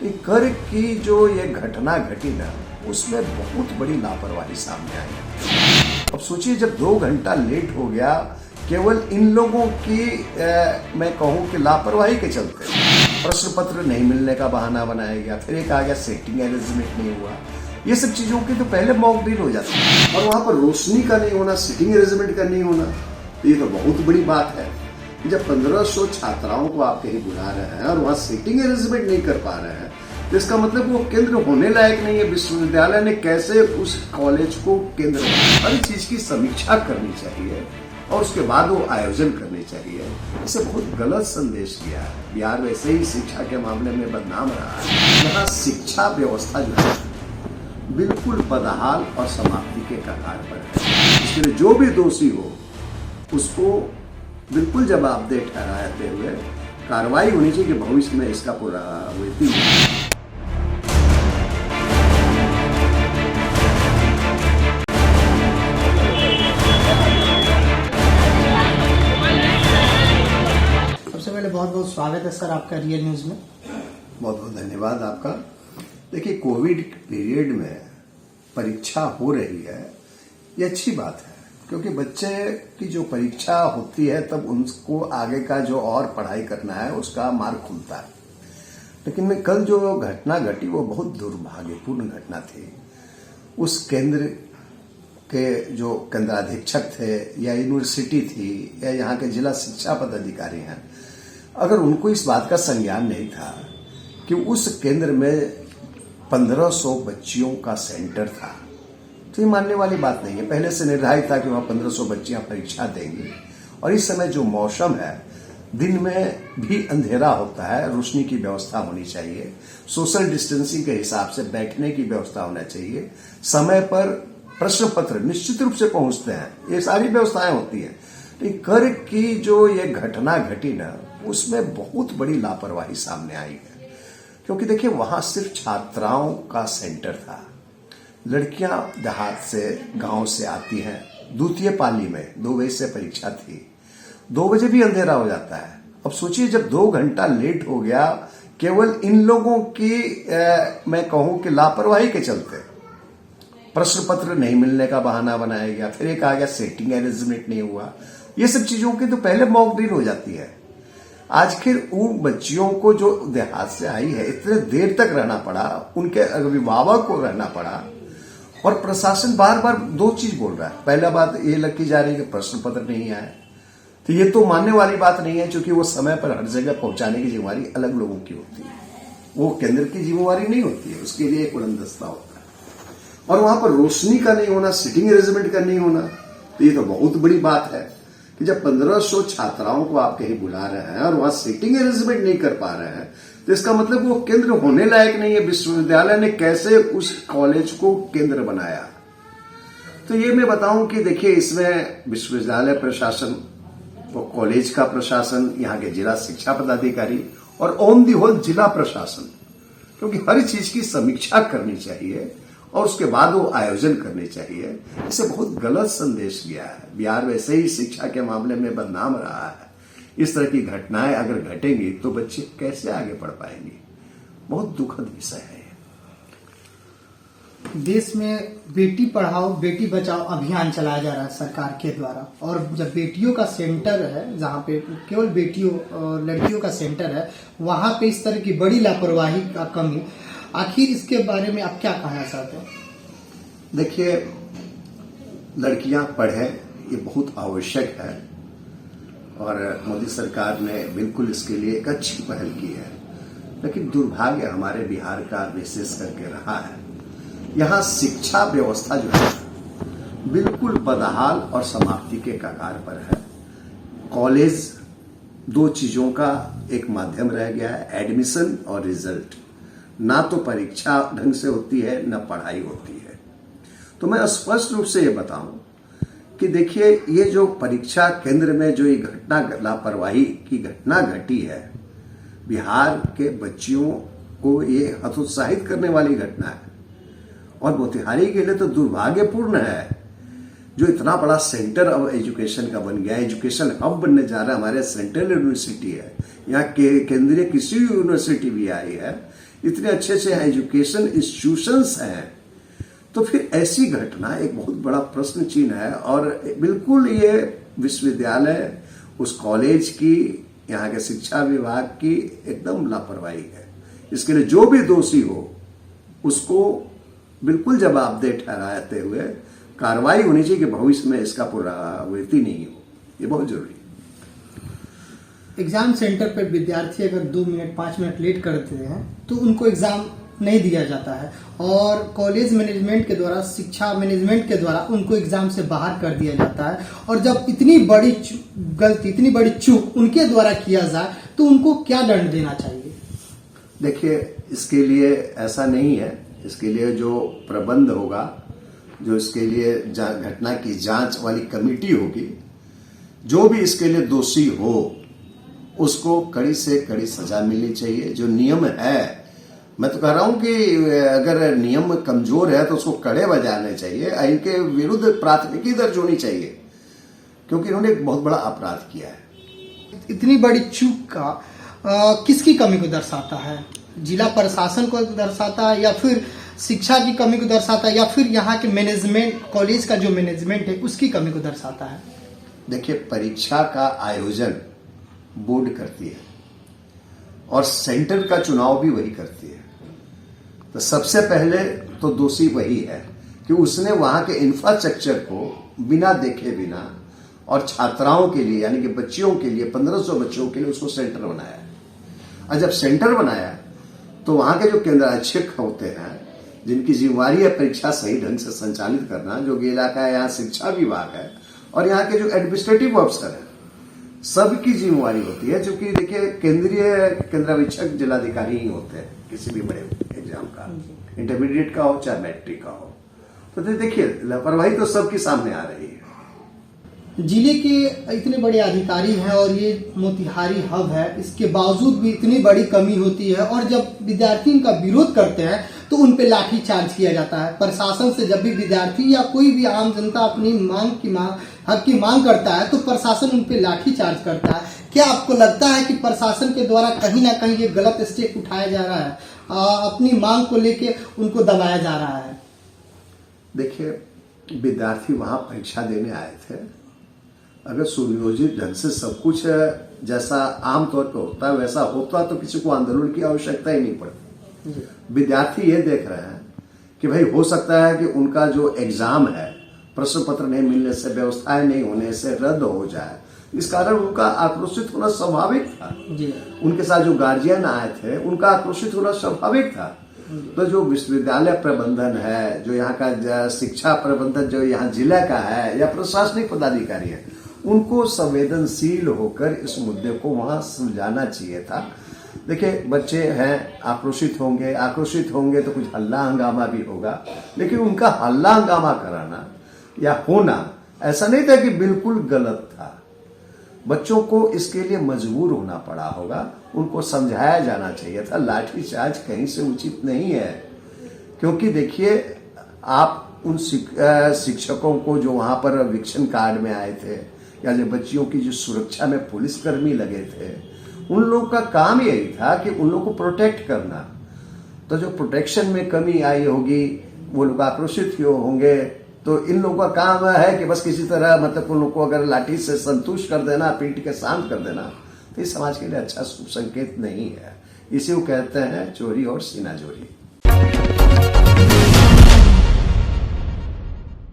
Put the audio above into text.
कर की जो ये घटना घटी ना, उसमें बहुत बड़ी लापरवाही सामने आई। अब सोचिए, जब 2 घंटा लेट हो गया केवल इन लोगों की मैं कहूँ कि लापरवाही के चलते, प्रश्न पत्र नहीं मिलने का बहाना बनाया गया, फिर एक आ गया सेटिंग अरेंजमेंट नहीं हुआ। ये सब चीजों की तो पहले मॉक ड्रिल हो जाती, और वहां पर रोशनी का नहीं होना, सिटिंग अरेंजमेंट का नहीं होना, तो ये तो बहुत बड़ी बात है। जब 1500 छात्राओं को आप कहीं बुला रहे हैं और वहां सीटिंग अरेंजमेंट नहीं कर पा रहे हैं, तो इसका मतलब वो केंद्र होने लायक नहीं है। विश्वविद्यालय ने कैसे उस कॉलेज को केंद्र, हर चीज की समीक्षा करनी चाहिए और उसके बाद वो आयोजन करने चाहिए। इसे बहुत गलत संदेश दिया है। बिहार वैसे ही शिक्षा के मामले में बदनाम रहा है। यहाँ शिक्षा व्यवस्था जो है बिल्कुल बदहाल और समाप्ति के कगार पर है। इसके लिए जो भी दोषी हो उसको बिल्कुल जवाबदेह ठहराते हुए कार्रवाई होनी चाहिए कि भविष्य में इसका पुनरावृत्ति। सबसे पहले बहुत बहुत स्वागत है सर आपका रियल न्यूज में। बहुत बहुत धन्यवाद आपका। देखिए, कोविड पीरियड में परीक्षा हो रही है, ये अच्छी बात है, क्योंकि बच्चे की जो परीक्षा होती है तब उनको आगे का जो और पढ़ाई करना है उसका मार्ग खुलता है। लेकिन कल जो घटना घटी वो बहुत दुर्भाग्यपूर्ण घटना थी। उस केंद्र के जो केंद्राधीक्षक थे या यूनिवर्सिटी थी या यहाँ के जिला शिक्षा पदाधिकारी हैं, अगर उनको इस बात का संज्ञान नहीं था कि उस केंद्र में 1500 बच्चियों का सेंटर था, तो ये मानने वाली बात नहीं है। पहले से निर्धारित था कि वहाँ 1500 बच्चियां परीक्षा देंगी, और इस समय जो मौसम है, दिन में भी अंधेरा होता है, रोशनी की व्यवस्था होनी चाहिए, सोशल डिस्टेंसिंग के हिसाब से बैठने की व्यवस्था होना चाहिए, समय पर प्रश्न पत्र निश्चित रूप से पहुंचते हैं, ये सारी व्यवस्थाएं होती हैं। लेकिन कर की जो ये घटना घटी ना, उसमें बहुत बड़ी लापरवाही सामने आई है। क्योंकि देखिए, वहां सिर्फ छात्राओं का सेंटर था। लड़कियां देहात से, गांव से आती हैं। द्वितीय पाली में 2 बजे से परीक्षा थी, 2 बजे भी अंधेरा हो जाता है। अब सोचिए, जब 2 घंटा लेट हो गया केवल इन लोगों की मैं कहूं कि लापरवाही के चलते, प्रश्न पत्र नहीं मिलने का बहाना बनाया गया, फिर एक आ गया सेटिंग अरेंजमेंट नहीं हुआ। ये सब चीजों की तो पहले मॉक ड्रिल हो जाती है। आखिर उन बच्चियों को जो देहात से आई है, इतने देर तक रहना पड़ा, उनके अभिभावक को रहना पड़ा, और प्रशासन बार बार 2 चीज बोल रहा है। पहला बात ये लगती जा रही है कि प्रश्न पत्र नहीं आए, तो ये तो मानने वाली बात नहीं है, क्योंकि वो समय पर हर जगह पहुंचाने की जिम्मेवारी अलग लोगों की होती है, वो केंद्र की जिम्मेवारी नहीं होती है। उसके लिए एक उड़नदस्ता होता है। और वहां पर रोशनी का नहीं होना, सिटिंग अरेंजमेंट का नहीं होना, तो ये तो बहुत बड़ी बात है कि जब 1500 छात्राओं को आप कहीं बुला रहे हैं और वहां सिटिंग अरेंजमेंट नहीं कर पा रहे हैं, तो इसका मतलब वो केंद्र होने लायक नहीं है। विश्वविद्यालय ने कैसे उस कॉलेज को केंद्र बनाया, तो ये मैं बताऊं कि देखिए, इसमें विश्वविद्यालय प्रशासन, वो कॉलेज का प्रशासन, यहाँ के जिला शिक्षा पदाधिकारी और ऑन दी होल जिला प्रशासन, क्योंकि हर चीज की समीक्षा करनी चाहिए और उसके बाद वो आयोजन करने चाहिए। इसे बहुत गलत संदेश दिया है। बिहार वैसे ही शिक्षा के मामले में बदनाम रहा है। इस तरह की घटनाएं अगर घटेंगी तो बच्चे कैसे आगे बढ़ पाएंगे? बहुत दुखद विषय है। देश में बेटी पढ़ाओ बेटी बचाओ अभियान चलाया जा रहा है सरकार के द्वारा, और जब बेटियों का सेंटर है, जहाँ पे केवल बेटियों और लड़कियों का सेंटर है, वहां पे इस तरह की बड़ी लापरवाही का कमी, आखिर इसके बारे में आप क्या कहना चाहते हैं? देखिए, लड़कियां पढ़े, ये बहुत आवश्यक है, और मोदी सरकार ने बिल्कुल इसके लिए एक अच्छी पहल की है। लेकिन दुर्भाग्य हमारे बिहार का विशेष करके रहा है, यहाँ शिक्षा व्यवस्था जो है बिल्कुल बदहाल और समाप्ति के कगार पर है। कॉलेज 2 चीजों का एक माध्यम रह गया है, एडमिशन और रिजल्ट। ना तो परीक्षा ढंग से होती है, ना पढ़ाई होती है। तो मैं स्पष्ट रूप से ये बताऊं कि देखिए, ये जो परीक्षा केंद्र में जो ये घटना, लापरवाही की घटना घटी है, बिहार के बच्चियों को ये हतोत्साहित करने वाली घटना है, और मोतिहारी के लिए तो दुर्भाग्यपूर्ण है। जो इतना बड़ा सेंटर ऑफ एजुकेशन का बन गया, एजुकेशन हब बनने जा रहा है, हमारे सेंट्रल यूनिवर्सिटी है, यहाँ केंद्रीय कृषि यूनिवर्सिटी भी आई है, इतने अच्छे अच्छे एजुकेशन इंस्टीट्यूशंस हैं, तो फिर ऐसी घटना एक बहुत बड़ा प्रश्न चिन्ह है। और बिल्कुल ये विश्वविद्यालय, उस कॉलेज की, यहाँ के शिक्षा विभाग की एकदम लापरवाही है। इसके लिए जो भी दोषी हो उसको बिल्कुल जवाबदेह ठहराते हुए कार्रवाई होनी चाहिए कि भविष्य में इसका पुनरावृत्ति नहीं हो। ये बहुत जरूरी है। एग्जाम सेंटर पर विद्यार्थी अगर 2 मिनट 5 मिनट लेट करते हैं तो उनको एग्जाम नहीं दिया जाता है, और कॉलेज मैनेजमेंट के द्वारा, शिक्षा मैनेजमेंट के द्वारा उनको एग्जाम से बाहर कर दिया जाता है। और जब इतनी बड़ी गलती, इतनी बड़ी चूक उनके द्वारा किया जाए तो उनको क्या दंड देना चाहिए? देखिए, इसके लिए ऐसा नहीं है। इसके लिए जो प्रबंध होगा, जो इसके लिए घटना की जांच वाली कमेटी होगी, जो भी इसके लिए दोषी हो उसको कड़ी से कड़ी सजा मिलनी चाहिए। जो नियम है, मैं तो कह रहा हूं कि अगर नियम कमजोर है तो उसको कड़े बजाने चाहिए। इनके विरुद्ध प्राथमिकी दर्ज होनी चाहिए, क्योंकि इन्होंने एक बहुत बड़ा अपराध किया है। इतनी बड़ी चूक का किसकी कमी को दर्शाता है? जिला प्रशासन को दर्शाता है, या फिर शिक्षा की कमी को दर्शाता है, या फिर यहाँ के मैनेजमेंट, कॉलेज का जो मैनेजमेंट है उसकी कमी को दर्शाता है? देखिए, परीक्षा का आयोजन बोर्ड करती है और सेंटर का चुनाव भी वही करती है। तो सबसे पहले तो दोषी वही है कि उसने वहां के इंफ्रास्ट्रक्चर को बिना देखे बिना, और छात्राओं के लिए, यानी कि बच्चियों के लिए, 1500 बच्चों के लिए उसको सेंटर बनाया। और जब सेंटर बनाया तो वहां के जो केंद्राध्यक्ष होते हैं, जिनकी जिम्मेवारी है परीक्षा सही ढंग से संचालित करना, जो कि इलाका यहाँ शिक्षा विभाग है, और यहाँ के जो एडमिनिस्ट्रेटिव अफसर है, सबकी जिम्मेवारी होती है। क्योंकि देखिए, केंद्राध्यक्ष जिलाधिकारी ही होते हैं किसी भी बड़े एग्जाम का, इंटरमीडिएट का हो चाहे मैट्रिक का हो। तो देखिए, लापरवाही तो सबके सामने आ रही है। जिले के इतने बड़े अधिकारी हैं और ये मोतिहारी हब है, इसके बावजूद भी इतनी बड़ी कमी होती है, और जब विद्यार्थी इनका विरोध करते हैं तो उन पे लाठी चार्ज किया जाता है। प्रशासन से जब भी विद्यार्थी या कोई भी आम जनता अपनी हक की मांग करता है तो प्रशासन उन पे लाठी चार्ज करता है। क्या आपको लगता है कि प्रशासन के द्वारा कहीं ना कहीं ये गलत स्टेप उठाया जा रहा है, अपनी मांग को लेके उनको दबाया जा रहा है? देखिए, विद्यार्थी वहां परीक्षा देने आए थे। अगर सुनियोजित ढंग से सब कुछ जैसा आमतौर पर होता है वैसा होता तो किसी को आंदोलन की आवश्यकता ही नहीं पड़ती। विद्यार्थी ये देख रहे हैं कि भाई हो सकता है कि उनका जो एग्जाम है, प्रश्न पत्र नहीं मिलने से, व्यवस्थाएं नहीं होने से रद्द हो जाए। इस कारण उनका आक्रोशित होना स्वाभाविक था। उनके साथ जो गार्जियन आए थे उनका आक्रोशित होना स्वाभाविक था। तो जो विश्वविद्यालय प्रबंधन है, जो यहाँ का शिक्षा प्रबंधन जो यहाँ जिला का है, या प्रशासनिक पदाधिकारी है, उनको संवेदनशील होकर इस मुद्दे को वहां सुलझाना चाहिए था। देखिए, बच्चे हैं, आक्रोशित होंगे तो कुछ हल्ला हंगामा भी होगा, लेकिन उनका हल्ला हंगामा कराना या होना ऐसा नहीं था कि बिल्कुल गलत था। बच्चों को इसके लिए मजबूर होना पड़ा होगा, उनको समझाया जाना चाहिए था। लाठीचार्ज कहीं से उचित नहीं है, क्योंकि देखिए, आप उन शिक्षकों को जो वहां पर वीक्षण कार्ड में आए थे, या जो बच्चियों की जो सुरक्षा में पुलिसकर्मी लगे थे, उन लोगों का काम यही था कि उन लोगों को प्रोटेक्ट करना। तो जो प्रोटेक्शन में कमी आई होगी, वो लोग आक्रोशित होंगे। तो इन लोगों का काम है कि बस किसी तरह, मतलब उन लोगों को अगर लाठी से संतुष्ट कर देना, पीट के शांत कर देना, तो इस समाज के लिए अच्छा शुभ संकेत नहीं है। इसी को कहते हैं चोरी और सीनाजोरी।